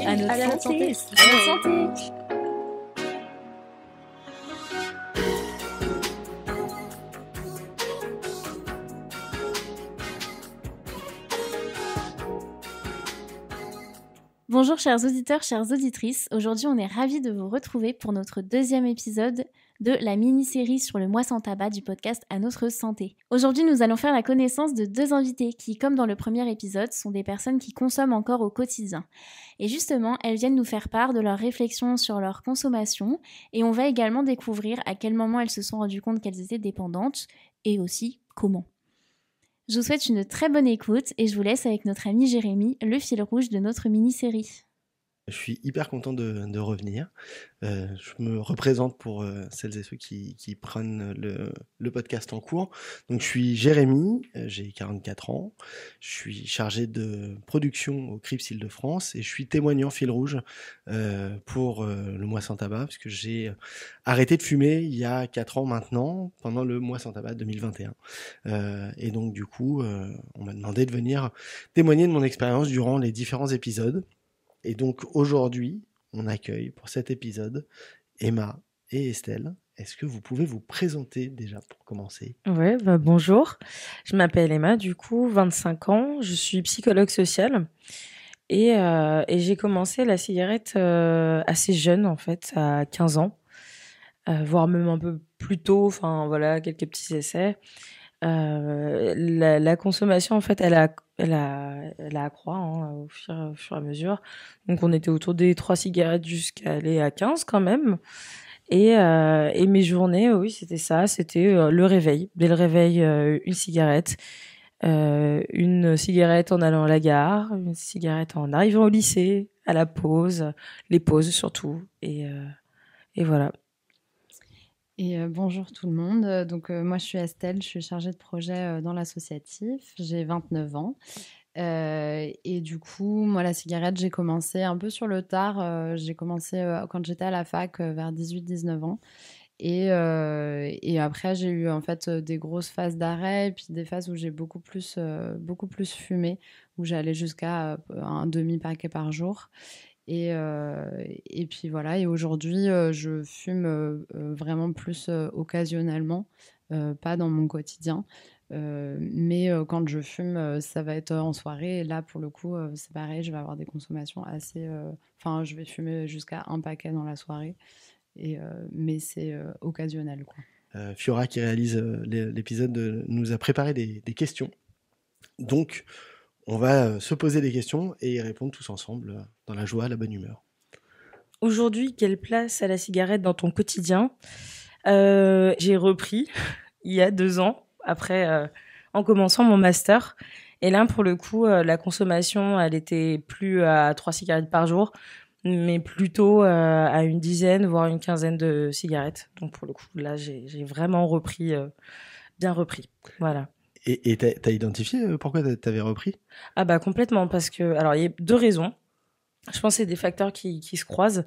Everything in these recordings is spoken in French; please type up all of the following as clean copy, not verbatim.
À notre santé. À notre santé. Bonjour chers auditeurs, chères auditrices. Aujourd'hui, on est ravis de vous retrouver pour notre deuxième épisode de la mini-série sur le mois sans tabac du podcast À notre santé. Aujourd'hui, nous allons faire la connaissance de deux invités qui, comme dans le premier épisode, sont des personnes qui consomment encore au quotidien. Et justement, elles viennent nous faire part de leurs réflexions sur leur consommation et on va également découvrir à quel moment elles se sont rendues compte qu'elles étaient dépendantes et aussi comment. Je vous souhaite une très bonne écoute et je vous laisse avec notre ami Jérémy, le fil rouge de notre mini-série. Je suis hyper content de revenir. Je me représente pour celles et ceux qui prennent le podcast en cours. Donc je suis Jérémy, j'ai 44 ans, je suis chargé de production au CRIPS Île-de-France et je suis témoignant fil rouge pour le mois sans tabac, parce que j'ai arrêté de fumer il y a 4 ans maintenant, pendant le mois sans tabac 2021. Et donc du coup, on m'a demandé de venir témoigner de mon expérience durant les différents épisodes. Et donc aujourd'hui, on accueille pour cet épisode Emma et Estelle. Est-ce que vous pouvez vous présenter déjà pour commencer ? Ouais, bonjour. Je m'appelle Emma, du coup, 25 ans. Je suis psychologue sociale et j'ai commencé la cigarette assez jeune, en fait, à 15 ans, voire même un peu plus tôt. Enfin, voilà, quelques petits essais. La consommation, en fait, elle accroît au fur et à mesure. Donc, on était autour des 3 cigarettes jusqu'à aller à 15 quand même. Et mes journées, oui, c'était ça. C'était le réveil. Dès le réveil, une cigarette. Une cigarette en allant à la gare. Une cigarette en arrivant au lycée, à la pause. Les pauses surtout. Et voilà. Et bonjour tout le monde. Donc moi je suis Estelle, je suis chargée de projet dans l'associatif. J'ai 29 ans. Et du coup, moi la cigarette, j'ai commencé un peu sur le tard. J'ai commencé quand j'étais à la fac vers 18-19 ans. Et après, j'ai eu en fait des grosses phases d'arrêt et puis des phases où j'ai beaucoup plus fumé, où j'allais jusqu'à un demi-paquet par jour. Et puis voilà, et aujourd'hui, je fume vraiment plus occasionnellement, pas dans mon quotidien. Mais quand je fume, ça va être en soirée. Et là, pour le coup, c'est pareil, je vais avoir des consommations assez... Enfin, je vais fumer jusqu'à un paquet dans la soirée. Mais c'est occasionnel, quoi. Fiora, qui réalise l'épisode, nous a préparé des questions. Donc, on va se poser des questions et y répondre tous ensemble, dans la joie, la bonne humeur. Aujourd'hui, quelle place a la cigarette dans ton quotidien ? J'ai repris il y a 2 ans, après en commençant mon master. Et là, pour le coup, la consommation, elle était plus à 3 cigarettes par jour, mais plutôt à une dizaine, voire une quinzaine de cigarettes. Donc pour le coup, là, j'ai vraiment repris, bien repris. Voilà. Et t'as identifié pourquoi t'avais repris ? Ah bah complètement, parce que alors il y a 2 raisons. Je pense que c'est des facteurs qui se croisent.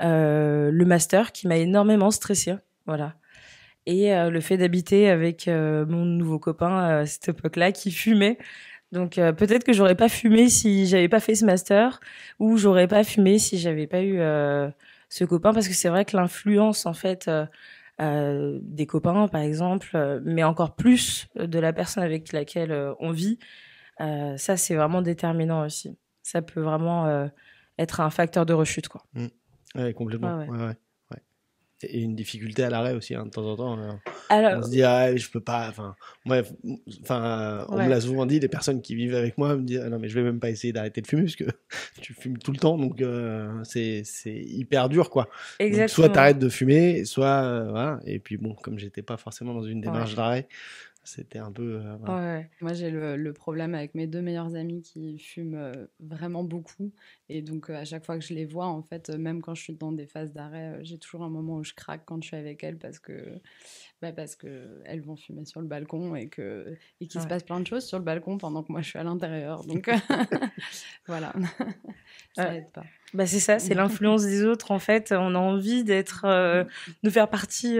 Le master qui m'a énormément stressée, voilà. Et le fait d'habiter avec mon nouveau copain à cette époque-là qui fumait. Donc peut-être que j'aurais pas fumé si j'avais pas fait ce master, ou j'aurais pas fumé si j'avais pas eu ce copain, parce que c'est vrai que l'influence en fait des copains par exemple, mais encore plus de la personne avec laquelle on vit, ça c'est vraiment déterminant aussi. Ça peut vraiment être un facteur de rechute, quoi. Ouais, complètement. Ouais. Ouais. Et une difficulté à l'arrêt aussi, hein, de temps en temps. Alors, on se dit, je peux pas. Enfin, on me l'a souvent dit, les personnes qui vivent avec moi me disent, non, mais je vais même pas essayer d'arrêter de fumer parce que tu fumes tout le temps, donc c'est hyper dur, quoi. Exactement. Donc, soit t'arrêtes de fumer, soit voilà. Et puis bon, comme j'étais pas forcément dans une démarche d'arrêt, c'était un peu... Ouais. Moi, j'ai le problème avec mes 2 meilleurs amis qui fument vraiment beaucoup. Et donc, à chaque fois que je les vois, en fait, même quand je suis dans des phases d'arrêt, j'ai toujours un moment où je craque quand je suis avec elles parce que elles vont fumer sur le balcon et qu'il se passe plein de choses sur le balcon pendant que moi, je suis à l'intérieur. Donc, voilà. Ça aide pas. Bah c'est ça, c'est l'influence des autres en fait. On a envie de faire partie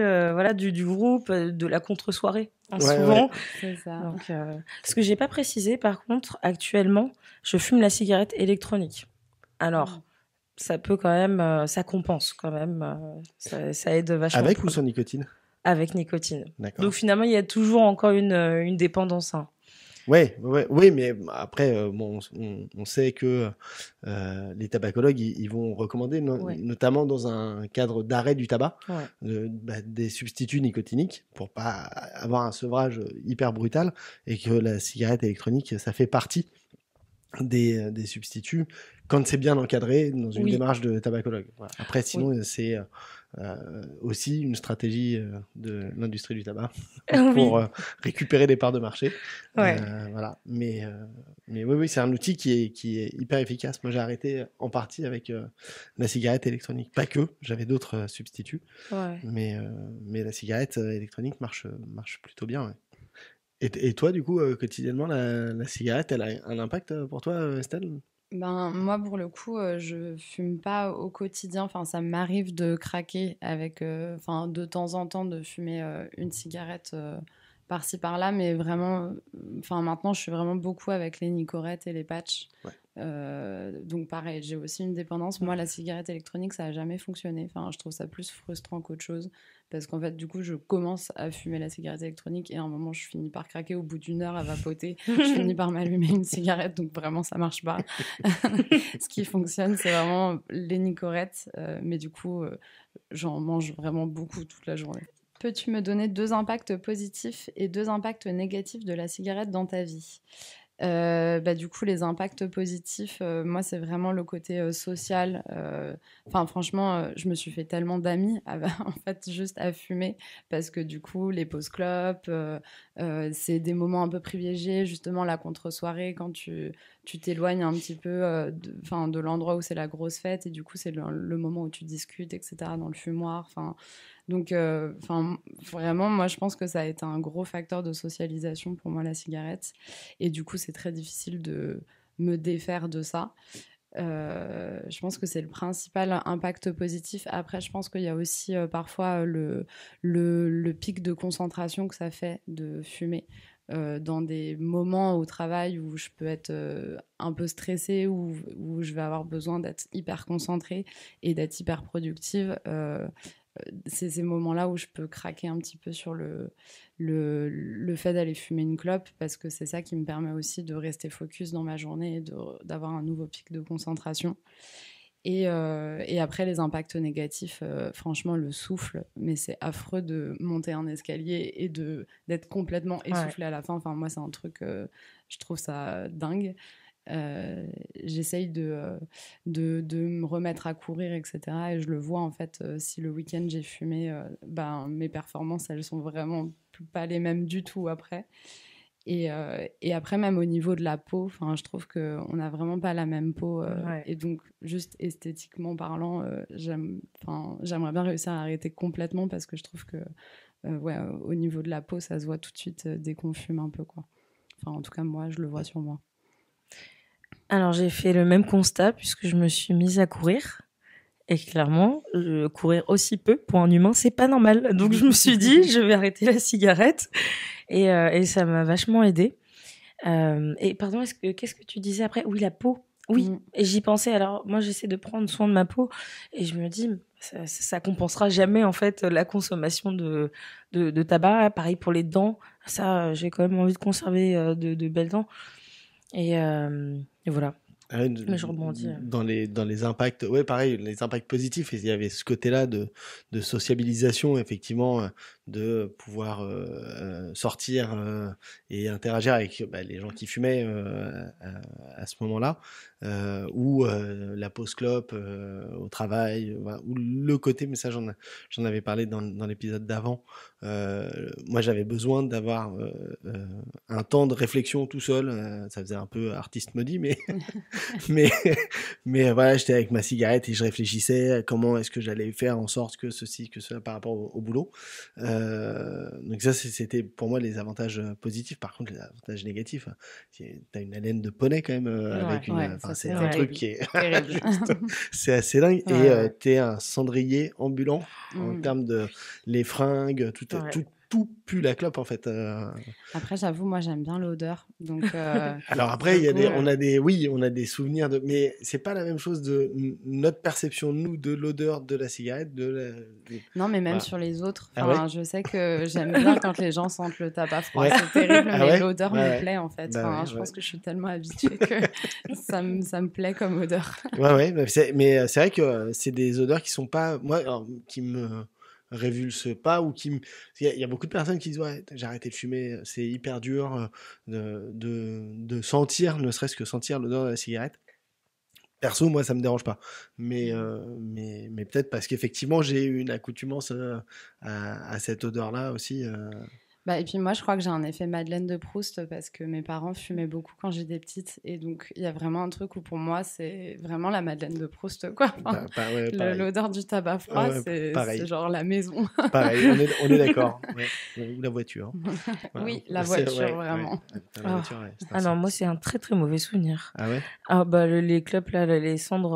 du groupe, de la contre-soirée souvent. Ouais. C'est ça. Donc, ce que j'ai pas précisé par contre, actuellement, je fume la cigarette électronique. Alors, ça peut quand même, ça compense quand même, ça aide vachement. Avec ou sans nicotine? Avec nicotine. D'accord. Donc finalement, il y a toujours encore une dépendance. Hein. Oui, mais après, bon, on sait que les tabacologues, ils vont recommander, notamment dans un cadre d'arrêt du tabac, des substituts nicotiniques pour pas avoir un sevrage hyper brutal, et que la cigarette électronique, ça fait partie des substituts quand c'est bien encadré dans une démarche de tabacologue. Voilà. Après, sinon, c'est aussi une stratégie de l'industrie du tabac pour récupérer des parts de marché. Voilà. Mais oui, c'est un outil qui est hyper efficace. Moi, j'ai arrêté en partie avec la cigarette électronique. Pas que, j'avais d'autres substituts. Mais la cigarette électronique marche plutôt bien. Ouais. Et toi, du coup, quotidiennement, la cigarette, elle a un impact pour toi, Estelle? Ben, moi, pour le coup, je fume pas au quotidien. Enfin, ça m'arrive de craquer avec, de temps en temps, de fumer une cigarette par-ci, par-là. Mais vraiment, maintenant, je suis vraiment beaucoup avec les nicorettes et les patchs. Donc, pareil, j'ai aussi une dépendance. Moi, la cigarette électronique, ça n'a jamais fonctionné. Enfin, je trouve ça plus frustrant qu'autre chose. Parce qu'en fait, du coup, je commence à fumer la cigarette électronique et à un moment, je finis par craquer. Au bout d'une heure à vapoter, je finis par m'allumer une cigarette. Donc, vraiment, ça marche pas. Ce qui fonctionne, c'est vraiment les nicorettes. Mais du coup, j'en mange vraiment beaucoup toute la journée. Peux-tu me donner 2 impacts positifs et 2 impacts négatifs de la cigarette dans ta vie ? Du coup, les impacts positifs, moi, c'est vraiment le côté social. Franchement, je me suis fait tellement d'amis, en fait, juste à fumer, parce que du coup, les pauses clopes, c'est des moments un peu privilégiés, justement, la contre-soirée, quand tu t'éloignes un petit peu de l'endroit où c'est la grosse fête, et du coup, c'est le moment où tu discutes, etc., dans le fumoir, donc, vraiment, moi, je pense que ça a été un gros facteur de socialisation pour moi, la cigarette. Et du coup, c'est très difficile de me défaire de ça. Je pense que c'est le principal impact positif. Après, je pense qu'il y a aussi parfois le pic de concentration que ça fait de fumer. Dans des moments au travail où je peux être un peu stressée, où je vais avoir besoin d'être hyper concentrée et d'être hyper productive. C'est ces moments-là où je peux craquer un petit peu sur le fait d'aller fumer une clope, parce que c'est ça qui me permet aussi de rester focus dans ma journée et d'avoir un nouveau pic de concentration. Et après, les impacts négatifs, franchement, le souffle, mais c'est affreux de monter un escalier et d'être complètement essoufflé à la fin. Moi, c'est un truc, je trouve ça dingue. J'essaye de me remettre à courir, etc. Et je le vois, en fait, si le week-end j'ai fumé, mes performances, elles sont vraiment pas les mêmes du tout après. Et après, même au niveau de la peau, je trouve qu'on n'a vraiment pas la même peau. Et donc, juste esthétiquement parlant, j'aimerais bien réussir à arrêter complètement, parce que je trouve que au niveau de la peau, ça se voit tout de suite dès qu'on fume un peu, quoi. En tout cas, moi, je le vois sur moi. Alors, j'ai fait le même constat, puisque je me suis mise à courir. Et clairement, courir aussi peu pour un humain, c'est pas normal. Donc, je me suis dit, je vais arrêter la cigarette. Et ça m'a vachement aidée. Et pardon, qu'est-ce que tu disais après ? Oui, la peau. Oui, et j'y pensais. Alors, moi, j'essaie de prendre soin de ma peau. Et je me dis, ça compensera jamais, en fait, la consommation de tabac. Pareil pour les dents. Ça, j'ai quand même envie de conserver de belles dents. Et voilà. Mais je rebondis. Dans les impacts, pareil, les impacts positifs, il y avait ce côté-là de sociabilisation, effectivement, de pouvoir sortir et interagir avec les gens qui fumaient à ce moment-là, ou la pause clope au travail, ou le côté, mais ça j'en avais parlé dans l'épisode d'avant. Moi, j'avais besoin d'avoir un temps de réflexion tout seul. Ça faisait un peu artiste maudit, mais voilà, j'étais avec ma cigarette et je réfléchissais à comment est-ce que j'allais faire en sorte que ceci, que cela par rapport au boulot. Donc ça, c'était pour moi les avantages positifs. Par contre, les avantages négatifs, t'as une haleine de poney quand même avec c'est un truc qui est c'est assez dingue. Et t'es un cendrier ambulant en termes de les fringues, tout tout pue la clope en fait. Après, j'avoue, moi, j'aime bien l'odeur. Donc, Alors après, du coup, on a des souvenirs mais c'est pas la même chose de notre perception nous de l'odeur de la cigarette, non, mais même Voilà. sur les autres. Ah Enfin, ouais je sais que j'aime bien quand les gens sentent le tabac froid. Ouais. C'est terrible, Ah mais ouais l'odeur Ouais, me ouais. plaît en fait. Bah Enfin, ouais, je ouais. pense que je suis tellement habituée que ça me plaît comme odeur. Ouais, mais c'est vrai que c'est des odeurs qui sont pas, moi, alors, qui me révulsent pas ou il y a beaucoup de personnes qui disent ouais, j'ai arrêté de fumer, c'est hyper dur de sentir, ne serait-ce que sentir l'odeur de la cigarette. Perso, moi, ça me dérange pas. Mais peut-être parce qu'effectivement, j'ai eu une accoutumance à cette odeur-là aussi. Bah, et puis moi, je crois que j'ai un effet Madeleine de Proust parce que mes parents fumaient beaucoup quand j'étais petite. Et donc, il y a vraiment un truc où pour moi, c'est vraiment la Madeleine de Proust, quoi. Enfin, Ouais, pareil. l'odeur du tabac froid, Ouais, pareil. c'est genre la maison. Pareil, on est d'accord. Ouais. Ou la voiture. Voilà. Oui, la C'est- voiture, vraiment. La voiture, ouais, c'est un Ah non, sens. moi, c'est un très très mauvais souvenir. Ah ouais Ah bah, les clopes, là, les cendres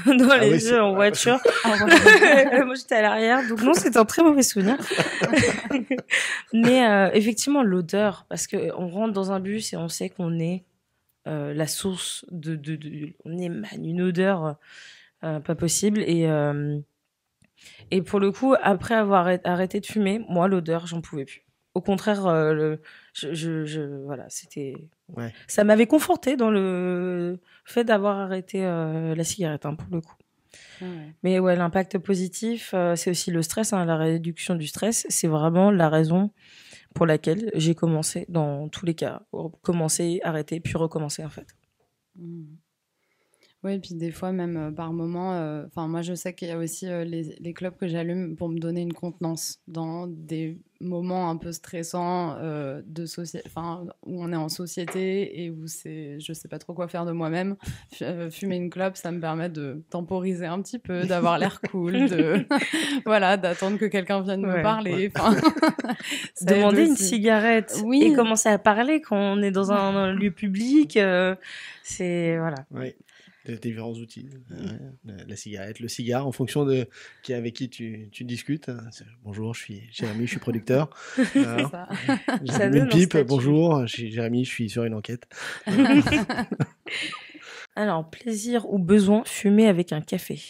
dans Ah les oui, c'est- yeux en voiture. Moi, j'étais à l'arrière, donc non, c'était un très mauvais souvenir. Mais effectivement, l'odeur, parce que on rentre dans un bus et on sait qu'on est la source on émane une odeur pas possible. Et pour le coup, après avoir arrêté de fumer, moi, l'odeur, j'en pouvais plus. Au contraire, voilà, c'était. Ouais. Ça m'avait conforté dans le fait d'avoir arrêté la cigarette, hein, pour le coup. Ouais. Mais ouais, l'impact positif, c'est aussi le stress, hein, la réduction du stress. C'est vraiment la raison pour laquelle j'ai commencé, dans tous les cas, commencer, arrêter, puis recommencer, en fait. Oui, et puis des fois, même par moment, enfin, moi, je sais qu'il y a aussi les clopes que j'allume pour me donner une contenance dans des moments un peu stressants où on est en société et où je sais pas trop quoi faire de moi-même. Fumer une clope, ça me permet de temporiser un petit peu, d'avoir l'air cool, voilà, d'attendre que quelqu'un vienne me parler. Enfin, ça aide Demander une aussi. cigarette Oui. et commencer à parler quand on est dans un lieu public, c'est voilà. Ouais. Des différents outils. La cigarette, le cigare, en fonction de avec qui tu discutes. Bonjour, je suis Jérémy, je suis producteur. C'est ça. J'ai Ça allumé donne une un pipe. statut. Bonjour, je suis Jérémy, je suis sur une enquête. Alors, plaisir ou besoin, fumer avec un café.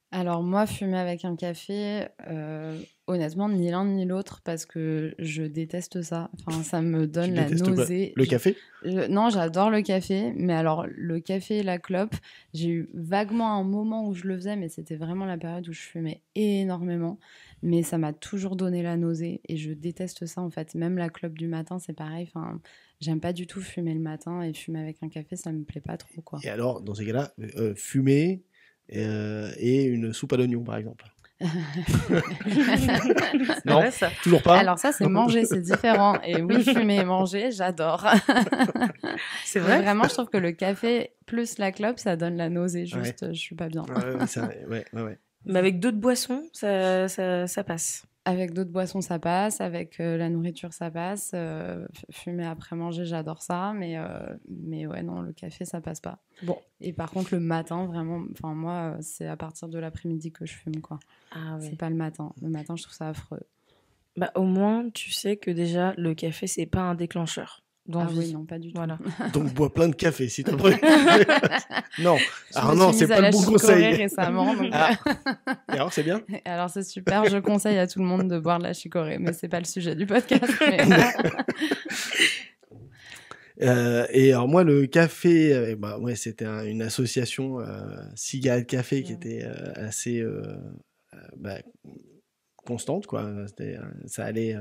Alors moi, fumer avec un café, honnêtement, ni l'un ni l'autre, parce que je déteste ça. Enfin, ça me donne la détestes quoi nausée. Le café Non, j'adore le café, mais alors le café et la clope, j'ai eu vaguement un moment où je le faisais, mais c'était vraiment la période où je fumais énormément. Mais ça m'a toujours donné la nausée et je déteste ça en fait. Même la clope du matin, c'est pareil. Enfin, j'aime pas du tout fumer le matin et fumer avec un café, ça me plaît pas trop, quoi. Et alors, dans ces cas-là, fumer et une soupe à l'oignon, par exemple. Non, vrai, ça. toujours pas. Alors ça, c'est manger, c'est différent. Et oui, fumer et manger, j'adore. C'est Mais vrai. vraiment, je trouve que le café plus la clope, ça donne la nausée. Juste, je suis pas bien. Ouais. Mais avec d'autres boissons, ça passe. Avec d'autres boissons, ça passe. Avec la nourriture, ça passe. Fumer après manger, j'adore ça. Mais ouais, non, le café, ça passe pas. Bon. Et par contre, le matin, vraiment, enfin moi, c'est à partir de l'après-midi que je fume, quoi. Ah ouais. C'est pas le matin. Le matin, je trouve ça affreux. Bah, au moins, tu sais que déjà, le café, c'est pas un déclencheur d'envie. oui, non, pas du tout. Voilà. Donc, bois plein de café, si t'as le problème. Non, Je alors me non, suis c'est mise à pas la le bon chicorée conseil. récemment. Donc... Ah. Et alors, c'est bien Alors c'est super, je conseille à tout le monde de boire de la chicorée, mais c'est pas le sujet du podcast. Et alors moi le café, c'était une association cigarette café qui était assez constante quoi. Ça allait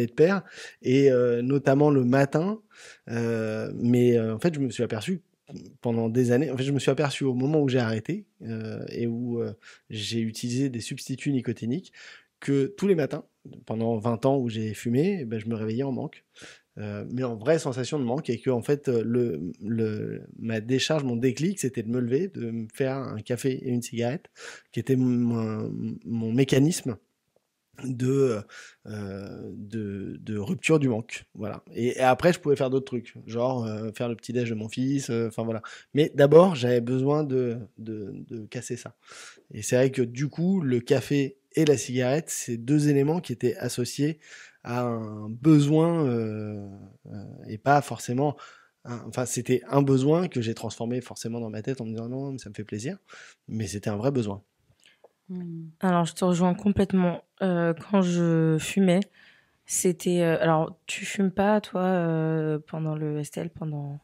de pair et notamment le matin. Mais en fait je me suis aperçu pendant des années. En fait je me suis aperçu au moment où j'ai arrêté et où j'ai utilisé des substituts nicotiniques que tous les matins pendant 20 ans où j'ai fumé, je me réveillais en manque. Mais en vraie sensation de manque et que en fait ma décharge, mon déclic, c'était de me lever, de me faire un café et une cigarette, qui était mon mécanisme de rupture du manque, voilà. Et après, je pouvais faire d'autres trucs, genre faire le petit déj de mon fils, enfin voilà. Mais d'abord, j'avais besoin de casser ça. Et c'est vrai que du coup, le café et la cigarette, c'est deux éléments qui étaient associés à un besoin et pas forcément. Enfin, c'était un besoin que j'ai transformé forcément dans ma tête en me disant non, ça me fait plaisir, mais c'était un vrai besoin. Alors, je te rejoins complètement. Quand je fumais, c'était... alors, tu fumes pas, toi, pendant le STL, pendant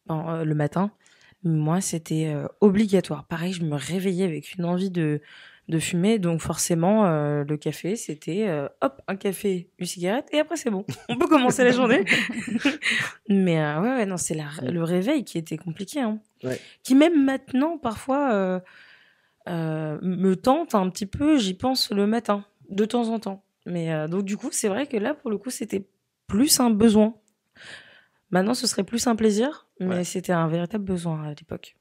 le matin. Moi, c'était obligatoire. Pareil, je me réveillais avec une envie de fumer. Donc, forcément, le café, c'était hop, un café, une cigarette, et après, c'est bon. On peut commencer la journée. Mais ouais, non, c'est le réveil qui était compliqué. Hein. Ouais. Qui, même maintenant, parfois... me tente un petit peu, j'y pense le matin, de temps en temps. Mais donc du coup, c'est vrai que là, pour le coup, c'était plus un besoin. Maintenant, ce serait plus un plaisir, mais c'était un véritable besoin à l'époque.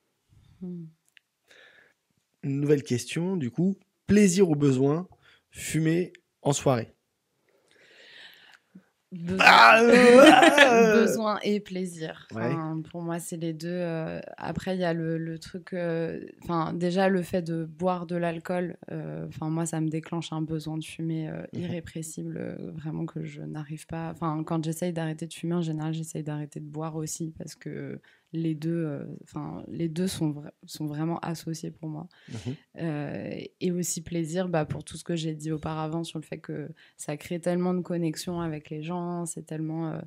Une nouvelle question, du coup, plaisir ou besoin, fumer en soirée? Besoin et plaisir. Enfin, pour moi, c'est les deux. Après, il y a le truc. Déjà, le fait de boire de l'alcool. Moi, ça me déclenche un besoin de fumer irrépressible, vraiment que je n'arrive pas. Enfin, quand j'essaye d'arrêter de fumer, en général, j'essaye d'arrêter de boire aussi parce que les deux sont vraiment associés pour moi. Et aussi plaisir pour tout ce que j'ai dit auparavant sur le fait que ça crée tellement de connexions avec les gens, c'est tellement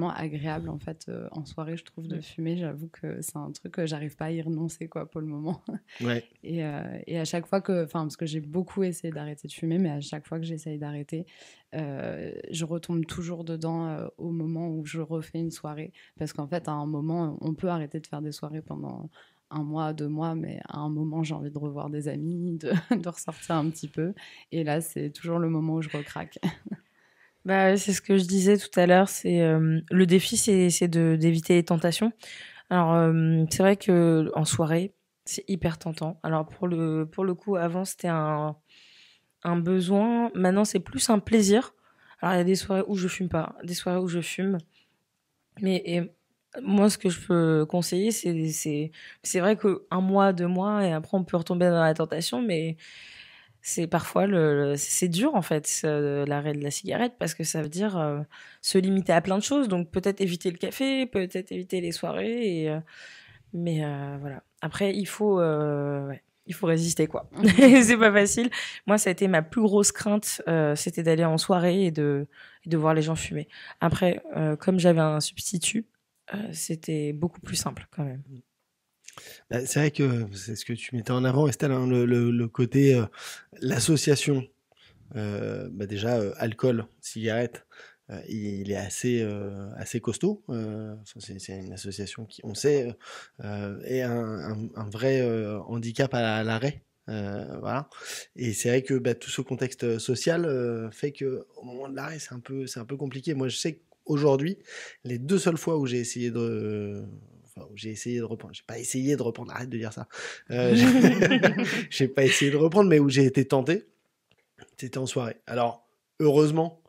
agréable en fait en soirée, je trouve, de fumer. J'avoue que c'est un truc que j'arrive pas à y renoncer quoi pour le moment. Et à chaque fois parce que j'ai beaucoup essayé d'arrêter de fumer, mais à chaque fois que j'essaye d'arrêter, je retombe toujours dedans au moment où je refais une soirée, parce qu'en fait à un moment on peut arrêter de faire des soirées pendant 1 mois, 2 mois, mais à un moment j'ai envie de revoir des amis, de ressortir un petit peu, et là c'est toujours le moment où je recraque. C'est ce que je disais tout à l'heure, c'est le défi, c'est d'éviter les tentations. Alors c'est vrai que en soirée c'est hyper tentant. Alors pour le coup, avant c'était un besoin, maintenant c'est plus un plaisir. Alors il y a des soirées où je fume pas, des soirées où je fume, mais moi ce que je peux conseiller, c'est vrai que 1 mois, 2 mois, et après on peut retomber dans la tentation, mais c'est parfois c'est dur en fait, l'arrêt de la cigarette, parce que ça veut dire se limiter à plein de choses, donc peut-être éviter le café, peut-être éviter les soirées, mais voilà. Après il faut résister quoi. C'est pas facile. Moi ça a été ma plus grosse crainte, c'était d'aller en soirée et de voir les gens fumer. Après comme j'avais un substitut, c'était beaucoup plus simple quand même. C'est vrai que c'est ce que tu mettais en avant, Estelle, hein, le côté l'association. Déjà alcool, cigarette, il est assez costaud. C'est une association qui, on sait, est un vrai handicap à l'arrêt. Voilà. Et c'est vrai que tout ce contexte social fait que au moment de l'arrêt, c'est un peu compliqué. Moi, je sais qu'aujourd'hui, les 2 seules fois où j'ai essayé de reprendre. J'ai pas essayé de reprendre, arrête de dire ça. J'ai pas essayé de reprendre, mais où j'ai été tenté, c'était en soirée. Alors, heureusement,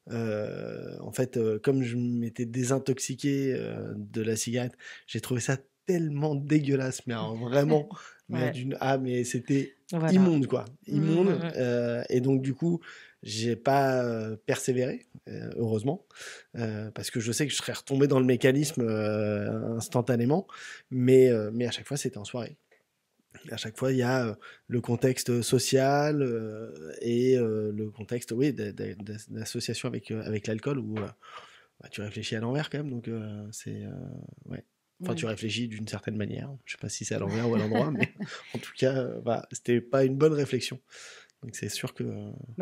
en fait, comme je m'étais désintoxiqué de la cigarette, j'ai trouvé ça tellement dégueulasse, mais alors, vraiment, mais c'était immonde, quoi. Immonde. Et donc, du coup, j'ai pas persévéré, heureusement, parce que je sais que je serais retombé dans le mécanisme instantanément, mais à chaque fois, c'était en soirée. À chaque fois, il y a le contexte social et le contexte, d'association avec l'alcool où tu réfléchis à l'envers quand même, donc c'est tu réfléchis d'une certaine manière. Je sais pas si c'est à l'envers ou à l'endroit, mais en tout cas, c'était pas une bonne réflexion. Donc c'est sûr que...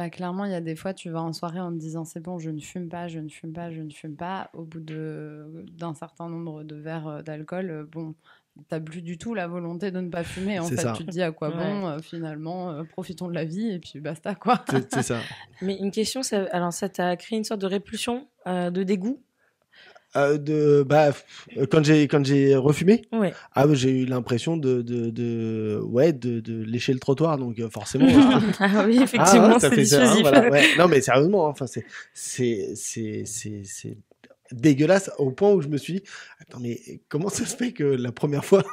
clairement, il y a des fois, tu vas en soirée en te disant c'est bon, je ne fume pas, je ne fume pas, je ne fume pas. Au bout d'un certain nombre de verres d'alcool, t'as plus du tout la volonté de ne pas fumer. En fait, tu te dis à quoi bon, finalement, profitons de la vie et puis basta, quoi. C'est ça. Mais une question, ça t'a créé une sorte de répulsion, de dégoût? Quand j'ai refumé, Ouais. j'ai eu l'impression de lécher le trottoir, donc forcément. Ah oui, effectivement, ça c'est fait ça, dissuasif. voilà, ouais. Non, mais sérieusement, enfin, c'est dégueulasse au point où je me suis dit, attends, mais comment ça se fait que la première fois,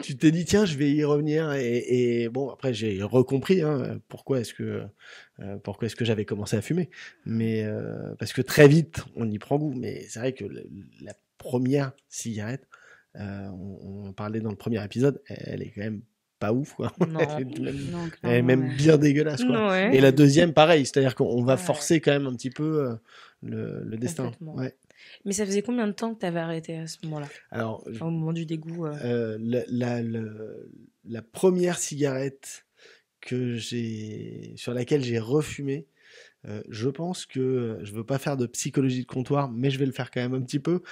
tu t'es dit, tiens, je vais y revenir, et bon, après, j'ai recompris, pourquoi est-ce que j'avais commencé à fumer. Mais, parce que très vite, on y prend goût. Mais c'est vrai que la première cigarette, on en parlait dans le premier épisode, elle est quand même pas ouf, quoi. Non. Elle est même bien dégueulasse, quoi. Ouais. Et la deuxième, pareil, c'est-à-dire qu'on va Ouais. forcer quand même un petit peu le destin. Complètement. Ouais. Mais ça faisait combien de temps que tu avais arrêté à ce moment-là? Alors, Au moment du dégoût la première cigarette sur laquelle j'ai refumé, je pense que je veux pas faire de psychologie de comptoir, mais je vais le faire quand même un petit peu.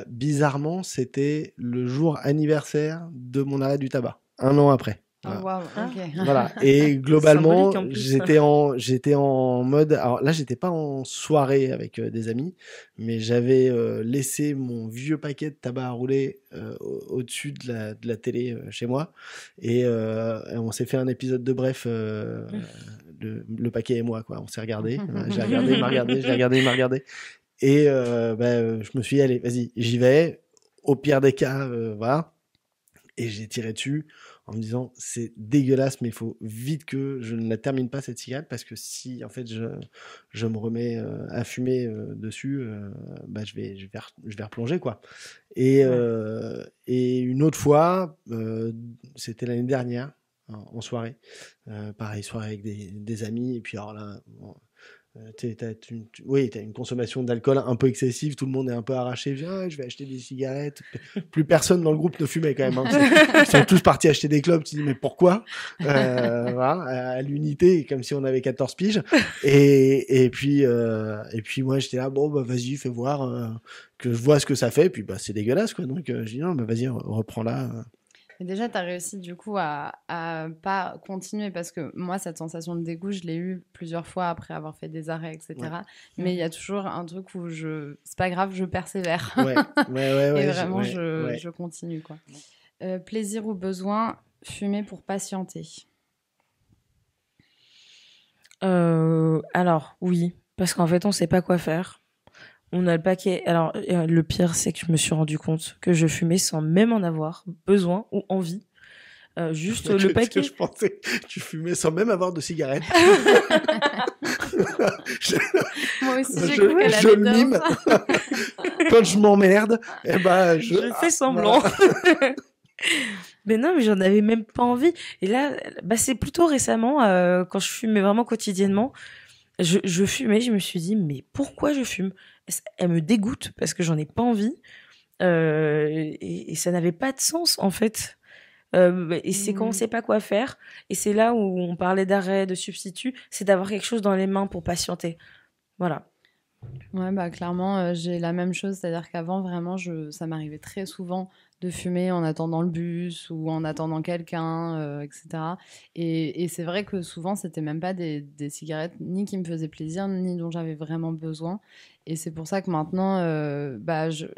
Bizarrement, c'était le jour anniversaire de mon arrêt du tabac, 1 an après. Oh, Voilà. wow, ok. Voilà. Et globalement, Symbolique, en plus. j'étais en mode. Alors là, j'étais pas en soirée avec des amis, mais j'avais laissé mon vieux paquet de tabac à rouler au-dessus de la télé chez moi, et on s'est fait un épisode de Bref. Le paquet et moi, quoi. On s'est regardé. J'ai regardé, il m'a regardé, j'ai regardé, il m'a regardé. Et je me suis dit, allez, vas-y, j'y vais. Au pire des cas, voilà. Et j'ai tiré dessus en me disant, c'est dégueulasse, mais il faut vite que je ne la termine pas, cette cigarette, parce que si, en fait, je me remets à fumer dessus, je vais replonger, quoi. Et une autre fois, c'était l'année dernière, en soirée. Pareil, soirée avec des amis. Et puis, alors là, bon, t'as une consommation d'alcool un peu excessive, tout le monde est un peu arraché, je vais acheter des cigarettes. Plus personne dans le groupe ne fumait quand même, ils sont tous partis acheter des clopes. Tu dis, mais pourquoi? Voilà, à l'unité, comme si on avait 14 piges. Et puis moi j'étais là, bon vas-y, fais voir, que je vois ce que ça fait. Puis c'est dégueulasse, quoi. Donc je dis, non, vas-y, reprends-la. Et déjà, tu as réussi du coup à pas continuer, parce que moi, cette sensation de dégoût, je l'ai eue plusieurs fois après avoir fait des arrêts, etc. Ouais. Mais il y a toujours un truc où c'est pas grave, je persévère. Ouais. Et vraiment, je continue, quoi. Plaisir ou besoin, fumer pour patienter? Alors, oui. Parce qu'en fait, on sait pas quoi faire. On a le paquet. Alors, le pire, c'est que je me suis rendu compte que je fumais sans même en avoir besoin ou envie. Juste le paquet. Je pensais que tu fumais sans même avoir de cigarette. Moi aussi, j'ai cru qu'elle je mime. Quand je m'emmerde, je fais semblant. Mais non, mais j'en avais même pas envie. Et là, c'est plutôt récemment, quand je fumais vraiment quotidiennement, je fumais, je me suis dit, mais pourquoi je fume? Elle me dégoûte parce que j'en ai pas envie. Et ça n'avait pas de sens, en fait. Et c'est quand on sait pas quoi faire. Et c'est là où on parlait d'arrêt, de substitut. C'est d'avoir quelque chose dans les mains pour patienter. Voilà. Ouais, clairement, j'ai la même chose. C'est-à-dire qu'avant, vraiment, ça m'arrivait très souvent de fumer en attendant le bus ou en attendant quelqu'un, etc. Et c'est vrai que souvent, c'était même pas des cigarettes ni qui me faisaient plaisir, ni dont j'avais vraiment besoin. Et c'est pour ça que maintenant,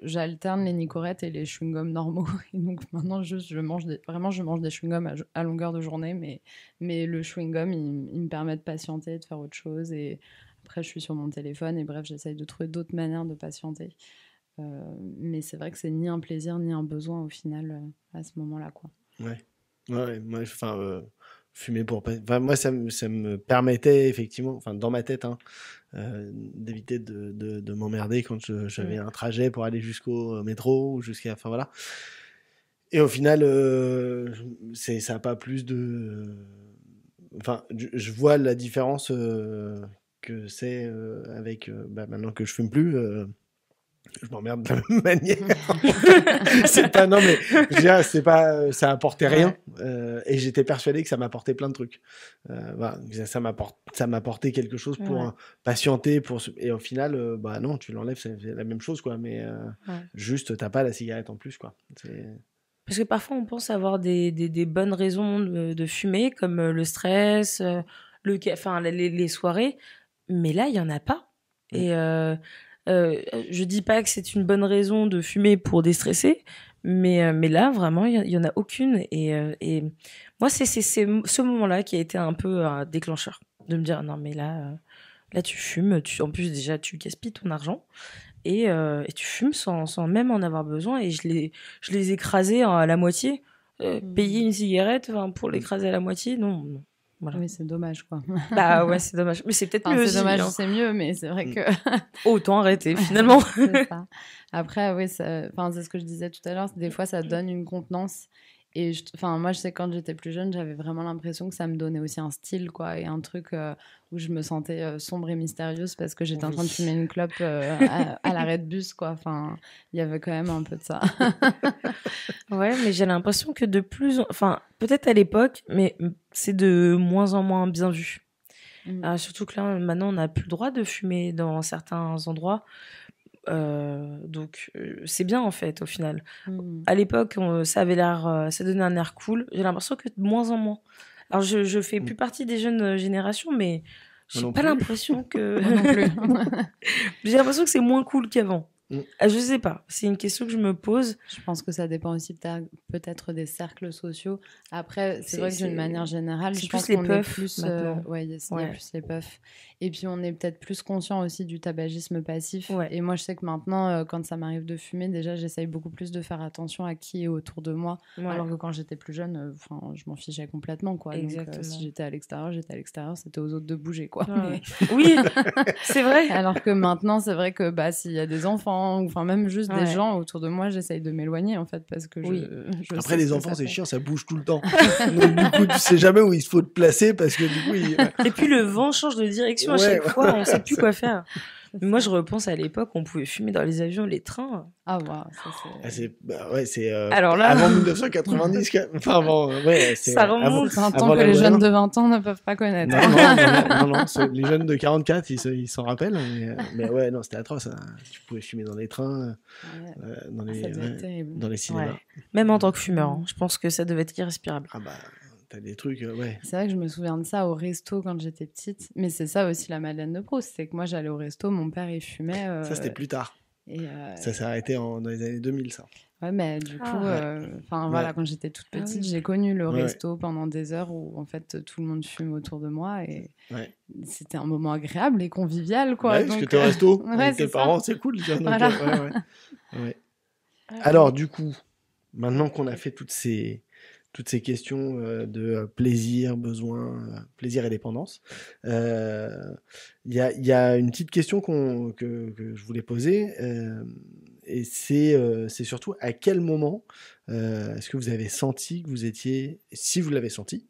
j'alterne les Nicorettes et les chewing-gums normaux. Et donc maintenant, juste, je mange des chewing-gums à longueur de journée. Mais le chewing-gum, il me permet de patienter, de faire autre chose. Et après, je suis sur mon téléphone. Et bref, j'essaye de trouver d'autres manières de patienter. Mais c'est vrai que c'est ni un plaisir ni un besoin au final à ce moment-là, quoi. Ouais, moi, fumer pour pas. Enfin, moi, ça me permettait effectivement, enfin, dans ma tête, d'éviter de m'emmerder quand j'avais un trajet pour aller jusqu'au métro ou jusqu'à. Enfin voilà. Et au final, ça a pas plus de. Enfin, je vois la différence que c'est avec maintenant que je fume plus. Je m'emmerde de la même manière. C'est pas, non mais je veux dire, c'est pas, ça apportait rien. Et j'étais persuadé que ça m'apportait plein de trucs. Voilà, ça m'apportait quelque chose pour patienter, et au final, non, tu l'enlèves, c'est la même chose, quoi. Mais juste, t'as pas la cigarette en plus, quoi. Parce que parfois, on pense avoir des bonnes raisons de fumer, comme le stress, les soirées. Mais là, il y en a pas. Et Je dis pas que c'est une bonne raison de fumer pour déstresser, mais là, vraiment, il y en a aucune. Et moi, c'est ce moment-là qui a été un peu un déclencheur. De me dire, non, mais là tu fumes. En plus, déjà, tu gaspilles ton argent. Et tu fumes sans même en avoir besoin. Et je les écrasais à la moitié. Payer une cigarette pour l'écraser à la moitié, non. Voilà. Oui, c'est dommage, quoi. Bah ouais, c'est dommage. Mais c'est peut-être mieux c'est aussi. dommage, c'est mieux, mais c'est vrai que... Autant arrêter, finalement. C'est ça. Après, oui, c'est ce que je disais tout à l'heure. Des fois, ça donne une contenance. Et moi, je sais, quand j'étais plus jeune, j'avais vraiment l'impression que ça me donnait aussi un style, quoi, et un truc où je me sentais sombre et mystérieuse parce que j'étais en train de fumer une clope à l'arrêt de bus, quoi. Enfin, il y avait quand même un peu de ça. Ouais, mais j'ai l'impression que peut-être à l'époque, mais c'est de moins en moins bien vu. Surtout que là, maintenant, on n'a plus le droit de fumer dans certains endroits. Donc c'est bien en fait au final. À l'époque ça donnait un air cool. J'ai l'impression que de moins en moins. Alors je fais plus partie des jeunes générations, mais j'ai pas l'impression que non plus. J'ai l'impression que c'est moins cool qu'avant. Je sais pas, c'est une question que je me pose. Je pense que ça dépend aussi peut-être des cercles sociaux. Après, c'est vrai que d'une manière générale, je pense qu'on est plus... il y a plus les puffs. Et puis, on est peut-être plus conscient aussi du tabagisme passif. Ouais. Et moi, je sais que maintenant, quand ça m'arrive de fumer, déjà, j'essaye beaucoup plus de faire attention à qui est autour de moi. Ouais. Alors que quand j'étais plus jeune, je m'en fichais complètement, quoi. Exactement. Donc, si j'étais à l'extérieur, c'était aux autres de bouger, quoi. Ouais. Oui, c'est vrai. Alors que maintenant, c'est vrai que s'il y a des enfants, ou même juste des gens autour de moi, j'essaye de m'éloigner, en fait, parce que je Après, les enfants, c'est chiant, ça bouge tout le temps. Donc, du coup, tu sais jamais où il faut te placer, parce que du coup... Et puis, le vent change de direction à chaque fois, on sait plus quoi faire. Mais moi, je repense à l'époque, on pouvait fumer dans les avions, les trains. Ah, ouais, c'est alors là... avant 1990, enfin, avant, ça remonte. C'est un temps que les jeunes de 20 ans ne peuvent pas connaître. Non, les jeunes de 44, ils s'en rappellent, mais ouais, non, c'était atroce, hein. Tu pouvais fumer dans les trains, dans les cinémas. Ouais. Même en tant que fumeur, hein. Je pense que ça devait être irrespirable. Ah bah... T'as des trucs, ouais. C'est vrai que je me souviens de ça au resto quand j'étais petite. Mais c'est ça aussi la Madeleine de Proust. C'est que moi, j'allais au resto, mon père, il fumait. Ça, c'était plus tard. Ça s'est arrêté dans les années 2000, ça. Ouais, mais du coup, voilà, quand j'étais toute petite, j'ai connu le resto pendant des heures où, en fait, tout le monde fume autour de moi. Et c'était un moment agréable et convivial, quoi. Ouais, parce que t'es au resto avec tes parents, c'est cool. Donc, voilà. Alors, du coup, maintenant qu'on a fait toutes ces questions de plaisir, besoin, plaisir et dépendance. Il y a une petite question que je voulais poser, et c'est surtout à quel moment est-ce que vous avez senti que vous étiez, si vous l'avez senti,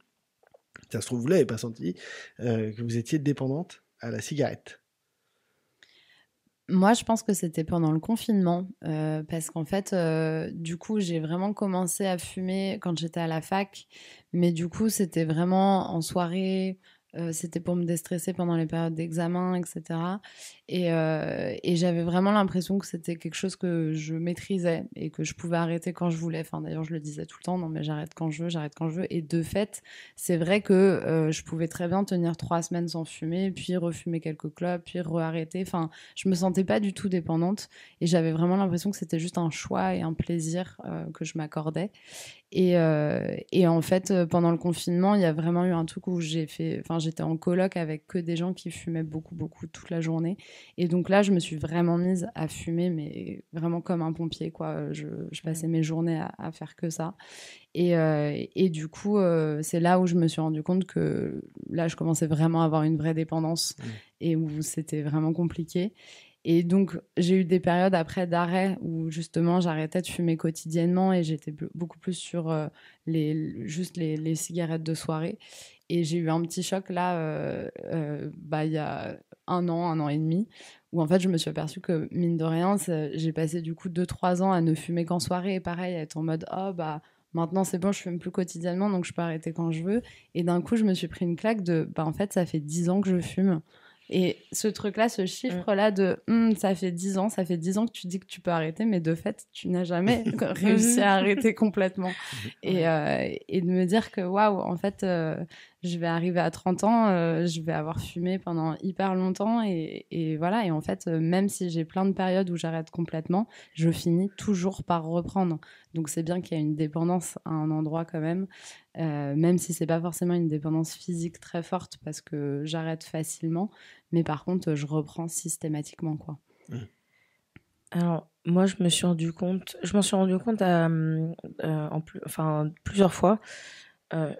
ça se trouve vous l'avez pas senti, que vous étiez dépendante à la cigarette? Moi, je pense que c'était pendant le confinement, parce qu'en fait, du coup, j'ai vraiment commencé à fumer quand j'étais à la fac, mais du coup, c'était vraiment en soirée, c'était pour me déstresser pendant les périodes d'examen, etc. Et j'avais vraiment l'impression que c'était quelque chose que je maîtrisais et que je pouvais arrêter quand je voulais. Enfin, d'ailleurs, je le disais tout le temps, non, mais j'arrête quand je veux. Et de fait, c'est vrai que je pouvais très bien tenir 3 semaines sans fumer, puis refumer quelques clopes, puis re-arrêter. Enfin, je me sentais pas du tout dépendante et j'avais vraiment l'impression que c'était juste un choix et un plaisir que je m'accordais. Et en fait, pendant le confinement, il y a vraiment eu un truc où j'étais en coloc avec que des gens qui fumaient beaucoup, beaucoup toute la journée. Et donc là, je me suis vraiment mise à fumer, mais vraiment comme un pompier, quoi. Je passais mes journées à faire que ça. Et du coup, c'est là où je me suis rendu compte que là, je commençais vraiment à avoir une vraie dépendance et où c'était vraiment compliqué. Et donc, j'ai eu des périodes après d'arrêt où justement, j'arrêtais de fumer quotidiennement et j'étais beaucoup plus sur les cigarettes de soirée. Et j'ai eu un petit choc là, il y a un an et demi, où en fait, je me suis aperçue que, mine de rien, j'ai passé du coup 2-3 ans à ne fumer qu'en soirée et pareil, à être en mode « Oh, maintenant, c'est bon, je fume plus quotidiennement, donc je peux arrêter quand je veux. » Et d'un coup, je me suis pris une claque de « en fait, ça fait 10 ans que je fume. » Et ce truc-là, ce chiffre-là de ça fait 10 ans que tu dis que tu peux arrêter, mais de fait, tu n'as jamais réussi à arrêter complètement. Et de me dire que waouh, en fait, je vais arriver à 30 ans, je vais avoir fumé pendant hyper longtemps et voilà. Et en fait, même si j'ai plein de périodes où j'arrête complètement, je finis toujours par reprendre. Donc c'est bien qu'il y a une dépendance à un endroit quand même si c'est pas forcément une dépendance physique très forte parce que j'arrête facilement. Mais par contre, je reprends systématiquement, quoi. Alors, moi, je m'en suis rendu compte plusieurs fois.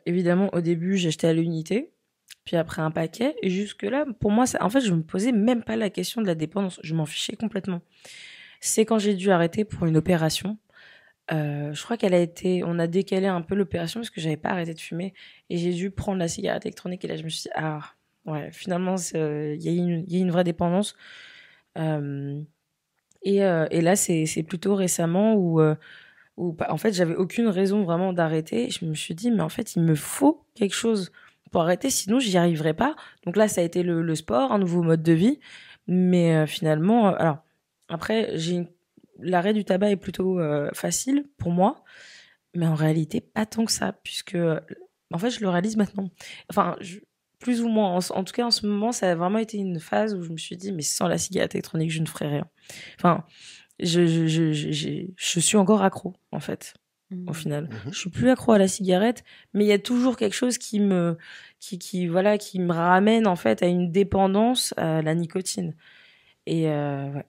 Évidemment, au début, j'ai acheté à l'unité, puis après un paquet. Et jusque-là, pour moi, en fait, je me posais même pas la question de la dépendance. Je m'en fichais complètement. C'est quand j'ai dû arrêter pour une opération. Je crois on a décalé un peu l'opération parce que j'avais pas arrêté de fumer. Et j'ai dû prendre la cigarette électronique. Et là, je me suis dit, ouais, finalement, il y a une vraie dépendance. Et là, c'est plutôt récemment où en fait, j'avais aucune raison vraiment d'arrêter. Je me suis dit, mais en fait, il me faut quelque chose pour arrêter, sinon j'y arriverai pas. Donc là, ça a été le sport, un nouveau mode de vie. Mais finalement, alors, après, l'arrêt du tabac est plutôt facile pour moi, mais en réalité, pas tant que ça, puisque, en fait, je le réalise maintenant. Enfin, plus ou moins. En tout cas, en ce moment, ça a vraiment été une phase où je me suis dit, mais sans la cigarette électronique, je ne ferais rien. Enfin, je suis encore accro, en fait, au final. Je suis plus accro à la cigarette, mais il y a toujours quelque chose qui me ramène, en fait, à une dépendance à la nicotine. Et ouais.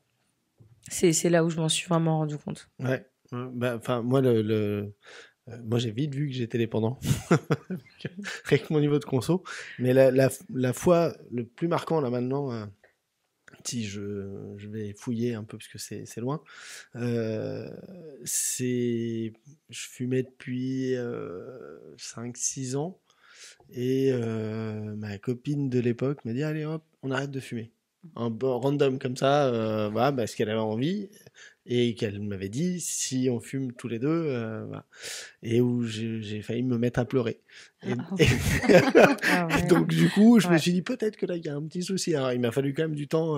C'est là où je m'en suis vraiment rendu compte. Ouais. Enfin, moi, moi, j'ai vite vu que j'étais dépendant avec mon niveau de conso. Mais la fois le plus marquant, là, maintenant, si je vais fouiller un peu parce que c'est loin, je fumais depuis 5-6 ans et ma copine de l'époque m'a dit allez hop, on arrête de fumer. Un peu random comme ça, voilà, parce qu'elle avait envie et qu'elle m'avait dit si on fume tous les deux, voilà. Et où j'ai failli me mettre à pleurer. Donc du coup, je me suis dit peut-être que là il y a un petit souci. Alors il m'a fallu quand même du temps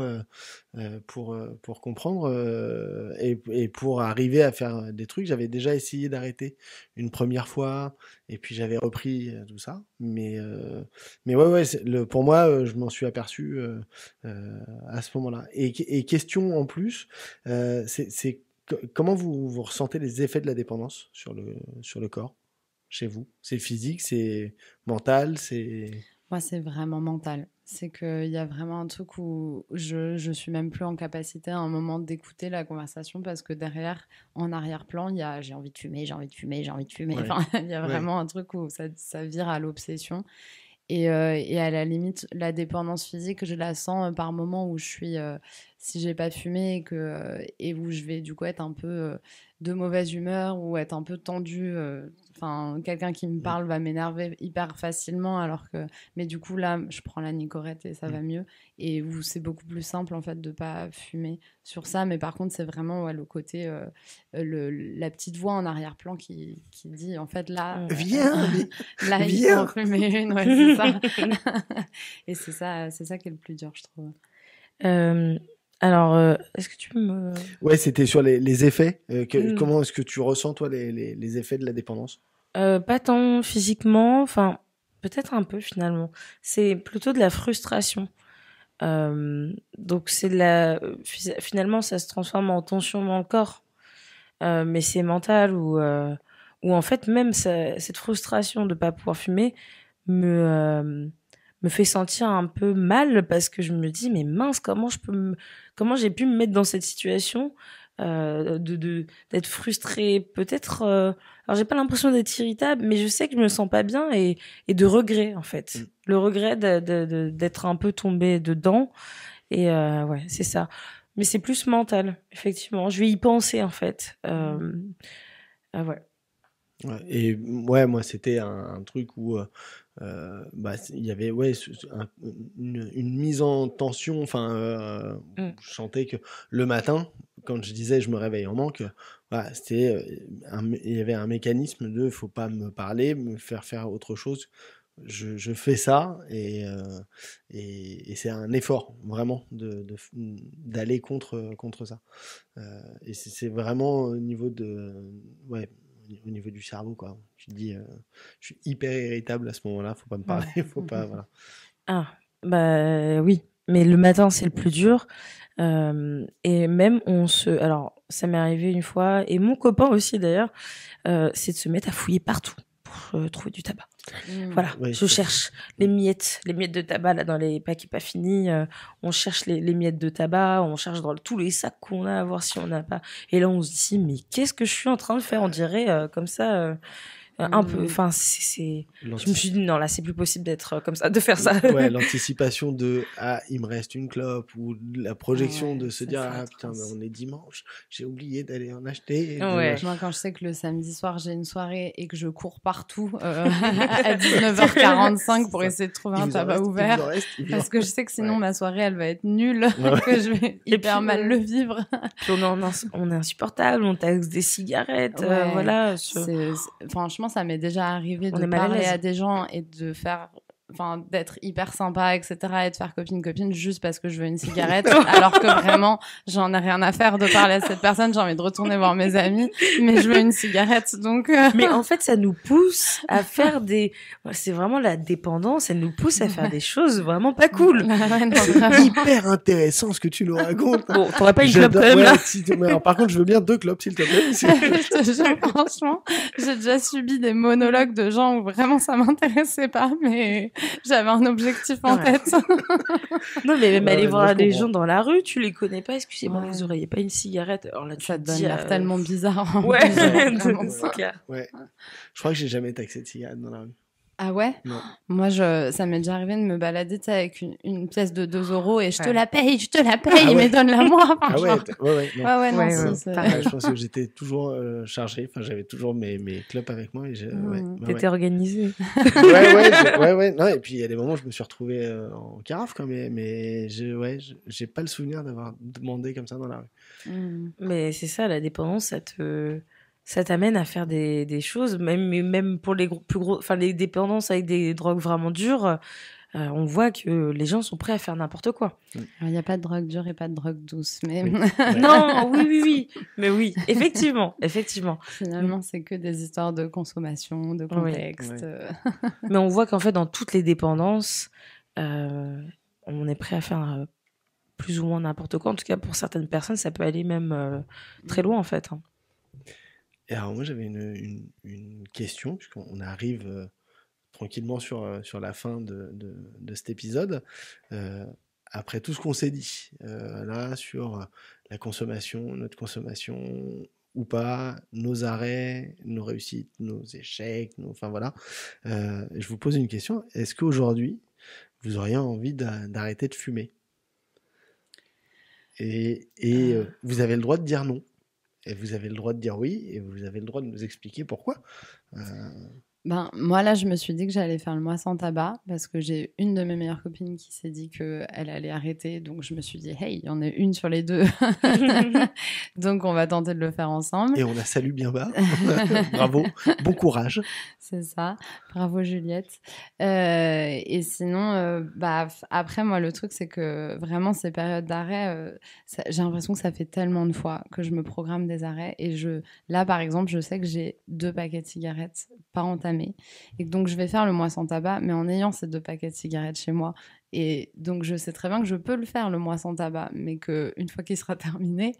pour comprendre et pour arriver à faire des trucs. J'avais déjà essayé d'arrêter une première fois et puis j'avais repris tout ça. Mais ouais, pour moi, je m'en suis aperçu à ce moment-là. Et question en plus, comment vous ressentez les effets de la dépendance sur le corps chez vous? C'est physique, c'est mental, c'est... Moi, c'est vraiment mental. C'est qu'il y a vraiment un truc où je suis même plus en capacité à un moment d'écouter la conversation parce que derrière, en arrière-plan, il y a j'ai envie de fumer, j'ai envie de fumer, j'ai envie de fumer. Ouais. Enfin, il y a vraiment un truc où ça vire à l'obsession. Et à la limite, la dépendance physique, je la sens par moment où je suis, si j'ai pas fumé et où je vais du coup être un peu de mauvaise humeur ou être un peu tendue. Enfin, quelqu'un qui me parle va m'énerver hyper facilement, mais du coup là, je prends la Nicorette et ça va mieux. Et où c'est beaucoup plus simple en fait de pas fumer sur ça. Mais par contre, c'est vraiment le côté, la petite voix en arrière-plan qui dit en fait là, viens, là il faut en fumer une, ouais, c'est ça. Et c'est ça qui est le plus dur, je trouve. Alors, est-ce que tu peux me... Ouais, c'était sur les effets. Comment est-ce que tu ressens, toi, les effets de la dépendance? Pas tant physiquement, enfin, peut-être un peu finalement. C'est plutôt de la frustration. Donc, finalement, ça se transforme en tension dans le corps. Mais c'est mental ou en fait, même cette frustration de pas pouvoir fumer me fait sentir un peu mal parce que je me dis mais mince, comment j'ai pu me mettre dans cette situation d'être frustrée, peut-être alors j'ai pas l'impression d'être irritable, mais je sais que je me sens pas bien et de regret en fait. Le regret d'être un peu tombée dedans et ouais, c'est ça. Mais c'est plus mental, effectivement. Je vais y penser en fait. Ouais. Ouais, et ouais, moi c'était un truc où il y avait une mise en tension. Enfin, je sentais que le matin, quand je disais je me réveille en manque, voilà, c'était il y avait un mécanisme de faut pas me parler, me faire autre chose. Je fais ça et c'est un effort vraiment d'aller contre ça. Et c'est vraiment au niveau au niveau du cerveau, quoi. Tu te dis, je suis hyper irritable à ce moment-là, faut pas me parler, faut pas, voilà. Ah, bah oui, mais le matin, c'est le plus dur. Et même, alors, ça m'est arrivé une fois, et mon copain aussi d'ailleurs, c'est de se mettre à fouiller partout pour trouver du tabac. Voilà, Oui, je cherche les miettes de tabac là dans les paquets pas finis. On cherche les miettes de tabac, on cherche dans tous les sacs qu'on a à voir si on n'a pas. Et là, on se dit, mais qu'est-ce que je suis en train de faire? On dirait comme ça. Un peu, enfin, je me suis dit, non, là, c'est plus possible d'être comme ça, de faire ça. Ouais, l'anticipation de, il me reste une clope, ou la projection de se dire, putain, mais on est dimanche, j'ai oublié d'aller en acheter. Ouais. Moi, quand je sais que le samedi soir, j'ai une soirée et que je cours partout à 19h45 pour essayer de trouver un tabac ouvert, parce que je sais que sinon ma soirée, elle va être nulle, que je vais hyper mal le vivre. Puis on est insupportable, on taxe des cigarettes, voilà. Franchement, ça m'est déjà arrivé de parler à des gens et de faire, d'être hyper sympa, etc., et de faire copine juste parce que je veux une cigarette, alors que vraiment, j'en ai rien à faire de parler à cette personne, j'ai envie de retourner voir mes amis, mais je veux une cigarette, donc... Mais en fait, ça nous pousse à faire c'est vraiment la dépendance, elle nous pousse à faire des choses vraiment pas cool. C'est hyper intéressant ce que tu nous racontes. Bon, t'aurais pas une clope quand même, là? Alors, par contre, je veux bien 2 clopes, s'il te plaît. Je te jure, franchement, j'ai déjà subi des monologues de gens où vraiment ça m'intéressait pas, mais j'avais un objectif en tête. Non, mais même aller voir les gens dans la rue, tu les connais pas, excusez-moi, vous auriez pas une cigarette? Alors là, ça te donne l'air tellement bizarre. Ouais, c'est clair. Ouais. Je crois que j'ai jamais taxé de cigarette dans la rue. Ah ouais? Non. Moi, ça m'est déjà arrivé de me balader avec une pièce de 2 € et je te la paye, mais donne-la moi. Ah ouais, non. Je pense que j'étais toujours chargé, j'avais toujours mes clopes avec moi. T'étais organisé. Ouais. Non, et puis il y a des moments où je me suis retrouvé en carafe, quoi, mais j'ai pas le souvenir d'avoir demandé comme ça dans la rue. Mais c'est ça, la dépendance, ça t'amène à faire des choses, même pour les plus gros, les dépendances avec des drogues vraiment dures, on voit que les gens sont prêts à faire n'importe quoi. Il n'y a pas de drogue dure et pas de drogue douce, mais... Non, oui. Mais oui, effectivement. Finalement, c'est que des histoires de consommation, de contexte. Oui. Mais on voit qu'en fait, dans toutes les dépendances, on est prêt à faire plus ou moins n'importe quoi. En tout cas, pour certaines personnes, ça peut aller même très loin, en fait. Et alors moi j'avais une question, puisqu'on arrive tranquillement sur la fin de cet épisode, après tout ce qu'on s'est dit là sur la consommation, notre consommation ou pas, nos arrêts, nos réussites, nos échecs, enfin voilà, je vous pose une question, est-ce qu'aujourd'hui vous auriez envie d'arrêter de fumer? Et vous avez le droit de dire non. Et vous avez le droit de dire oui, et vous avez le droit de nous expliquer pourquoi. Moi, là, je me suis dit que j'allais faire le mois sans tabac parce que j'ai une de mes meilleures copines qui s'est dit qu'elle allait arrêter. Donc, je me suis dit, hey, il y en a une sur les 2. Donc, on va tenter de le faire ensemble. Et on la salue bien bas. Bravo, bon courage. C'est ça. Bravo, Juliette. Et sinon, après, moi, le truc, c'est que vraiment, ces périodes d'arrêt, j'ai l'impression que ça fait tellement de fois que je me programme des arrêts. Et là, par exemple, je sais que j'ai 2 paquets de cigarettes pas entamés. Et donc, je vais faire le mois sans tabac, mais en ayant ces 2 paquets de cigarettes chez moi. Et donc, je sais très bien que je peux le faire, le mois sans tabac, mais qu'une fois qu'il sera terminé,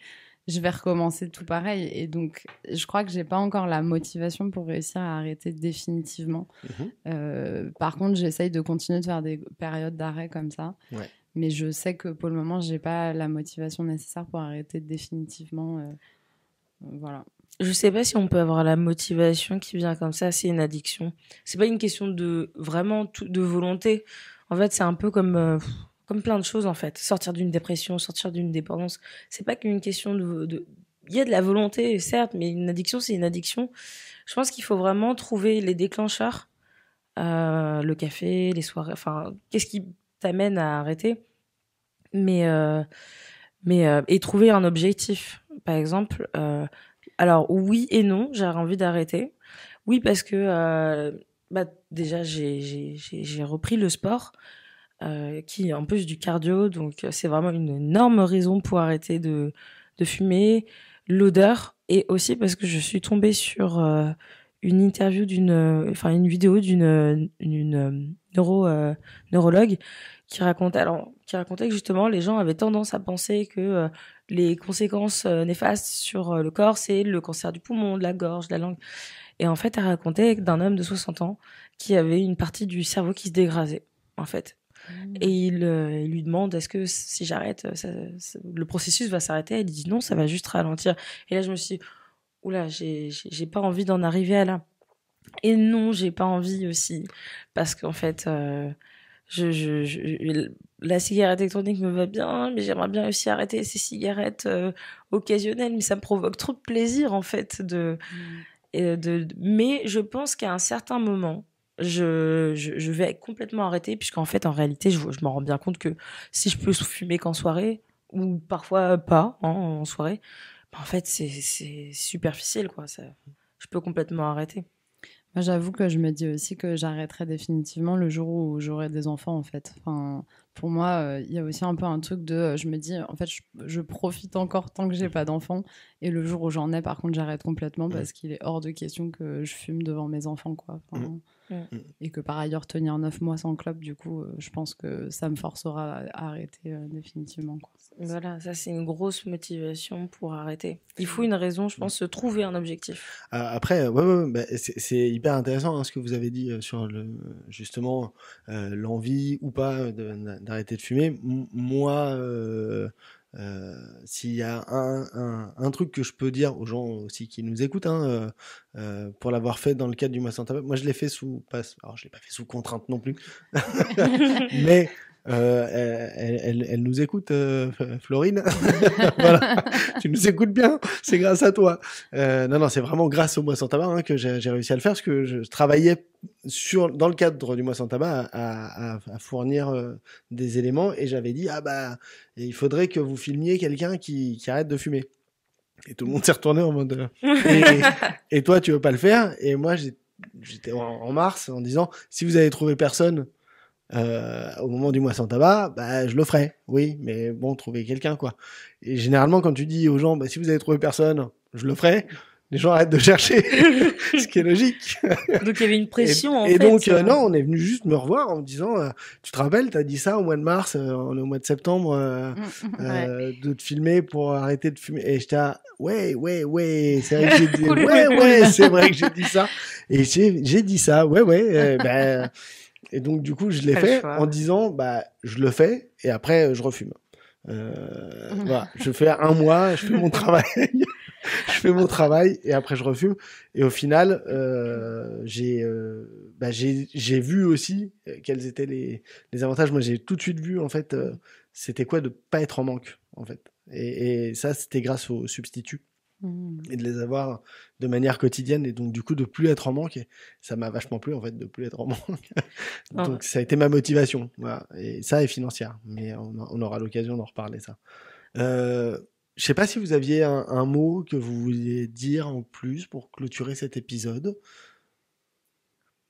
je vais recommencer tout pareil. Et donc, je crois que j'ai pas encore la motivation pour réussir à arrêter définitivement. Par contre, j'essaye de continuer de faire des périodes d'arrêt comme ça. Ouais. Mais je sais que pour le moment, j'ai pas la motivation nécessaire pour arrêter définitivement. Voilà. Je sais pas si on peut avoir la motivation qui vient comme ça, c'est une addiction. C'est pas une question de de volonté. En fait, c'est un peu comme plein de choses, en fait. Sortir d'une dépression, sortir d'une dépendance. C'est pas qu'une question il y a de la volonté, certes, mais une addiction, c'est une addiction. Je pense qu'il faut vraiment trouver les déclencheurs. Le café, les soirées, qu'est-ce qui t'amène à arrêter? Et trouver un objectif. Par exemple, alors oui et non, j'aurais envie d'arrêter. Oui, parce que déjà j'ai repris le sport, qui est en plus du cardio, donc c'est vraiment une énorme raison pour arrêter de fumer. L'odeur, Et aussi parce que je suis tombée sur une interview une vidéo d'une neurologue qui racontait que justement les gens avaient tendance à penser que les conséquences néfastes sur le corps, c'est le cancer du poumon, de la gorge, de la langue. Et en fait, elle racontait d'un homme de 60 ans qui avait une partie du cerveau qui se dégradait, en fait. Et il lui demande, est-ce que si j'arrête, le processus va s'arrêter? Elle dit non, ça va juste ralentir. Et là, je me suis dit, oula, j'ai pas envie d'en arriver à là. Et non, j'ai pas envie aussi. Parce qu'en fait, la cigarette électronique me va bien, mais j'aimerais bien aussi arrêter ces cigarettes occasionnelles, mais ça me provoque trop de plaisir, en fait. Mais je pense qu'à un certain moment, je vais complètement arrêter, puisqu'en fait, en réalité, je m'en rends bien compte que si je peux fumer qu'en soirée, ou parfois pas, en soirée, en fait, c'est superficiel, quoi. Je peux complètement arrêter. Moi, j'avoue que je me dis aussi que j'arrêterai définitivement le jour où j'aurai des enfants, en fait. Enfin, pour moi, il y a aussi un peu un truc de... Je me dis, en fait, je profite encore tant que j'ai pas d'enfants. Et le jour où j'en ai, par contre, j'arrête complètement parce qu'il est hors de question que je fume devant mes enfants, quoi. Enfin, et que par ailleurs, tenir 9 mois sans clope, du coup, je pense que ça me forcera à arrêter définitivement, quoi. Voilà, ça c'est une grosse motivation pour arrêter. Il faut une raison, je pense, se trouver un objectif. Après, c'est hyper intéressant ce que vous avez dit sur justement l'envie ou pas d'arrêter de fumer. Moi, s'il y a un truc que je peux dire aux gens aussi qui nous écoutent, pour l'avoir fait dans le cadre du mois sans tabac, moi je l'ai fait alors je l'ai pas fait sous contrainte non plus, mais elle nous écoute, Florine. Voilà. Tu nous écoutes bien, c'est grâce à toi. Non, c'est vraiment grâce au mois sans tabac que j'ai réussi à le faire, parce que je travaillais dans le cadre du mois sans tabac à fournir des éléments, et j'avais dit il faudrait que vous filmiez quelqu'un qui arrête de fumer. Et tout le monde s'est retourné en mode et toi tu veux pas le faire? Et moi j'étais en mars en disant, si vous avez trouvé personne au moment du mois sans tabac, je le ferai, oui, mais bon, trouver quelqu'un, quoi. Et généralement, quand tu dis aux gens, si vous avez trouvé personne, je le ferai, les gens arrêtent de chercher, ce qui est logique. Donc il y avait une pression, en fait. Et donc, non, on est venu juste me revoir en me disant, tu te rappelles, t'as dit ça au mois de mars, on est au mois de septembre, de te filmer pour arrêter de fumer. Et j'étais ouais, c'est vrai que j'ai dit, c'est vrai que j'ai dit ça. Et j'ai dit ça, et donc, du coup, je l'ai fait en disant, je le fais, et après, je refume. Voilà. Je fais un mois, je fais mon travail, et après, je refume. Et au final, j'ai vu aussi quels étaient les avantages. Moi, j'ai tout de suite vu, en fait, c'était quoi de pas être en manque, en fait. Et ça, c'était grâce aux substituts. Et de les avoir de manière quotidienne, et donc du coup de plus être en manque, et ça m'a vachement plu, en fait, de plus être en manque. Donc ça a été ma motivation, voilà. Et ça est financière, mais on aura l'occasion d'en reparler, ça. Je sais pas si vous aviez un mot que vous vouliez dire en plus pour clôturer cet épisode.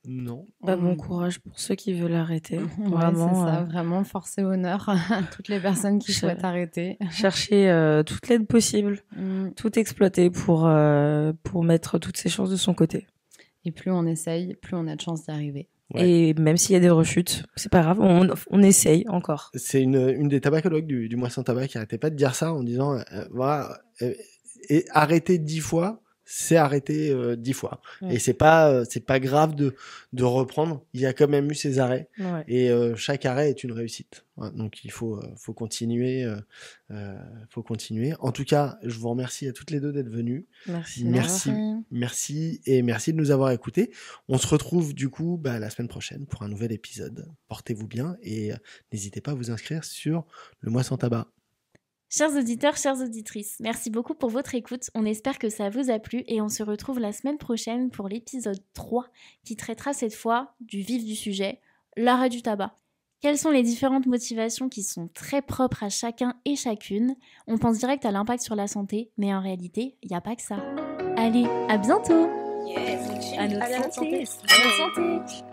Non. Bon courage pour ceux qui veulent arrêter. Vraiment, c'est ça, vraiment forcer honneur à toutes les personnes qui souhaitent arrêter. Chercher toute l'aide possible, tout exploiter pour mettre toutes ses chances de son côté. Et plus on essaye, plus on a de chances d'y arriver. Ouais. Et même s'il y a des rechutes, c'est pas grave, on essaye encore. C'est une des tabacologues du mois sans tabac qui arrêtait pas de dire ça, en disant et arrêter 10 fois, c'est arrêter 10 fois. Et c'est pas grave de reprendre. Il y a quand même eu ces arrêts. Ouais. Et chaque arrêt est une réussite. Ouais, donc il faut continuer. Faut continuer. En tout cas, je vous remercie à toutes les deux d'être venues. Merci et merci de nous avoir écoutés. On se retrouve du coup la semaine prochaine pour un nouvel épisode. Portez-vous bien et n'hésitez pas à vous inscrire sur le mois sans tabac. Chers auditeurs, chères auditrices, merci beaucoup pour votre écoute. On espère que ça vous a plu et on se retrouve la semaine prochaine pour l'épisode 3 qui traitera cette fois du vif du sujet, l'arrêt du tabac. Quelles sont les différentes motivations qui sont très propres à chacun et chacune? On pense direct à l'impact sur la santé, mais en réalité, il n'y a pas que ça. Allez, à bientôt! Yes, à notre santé! À notre santé!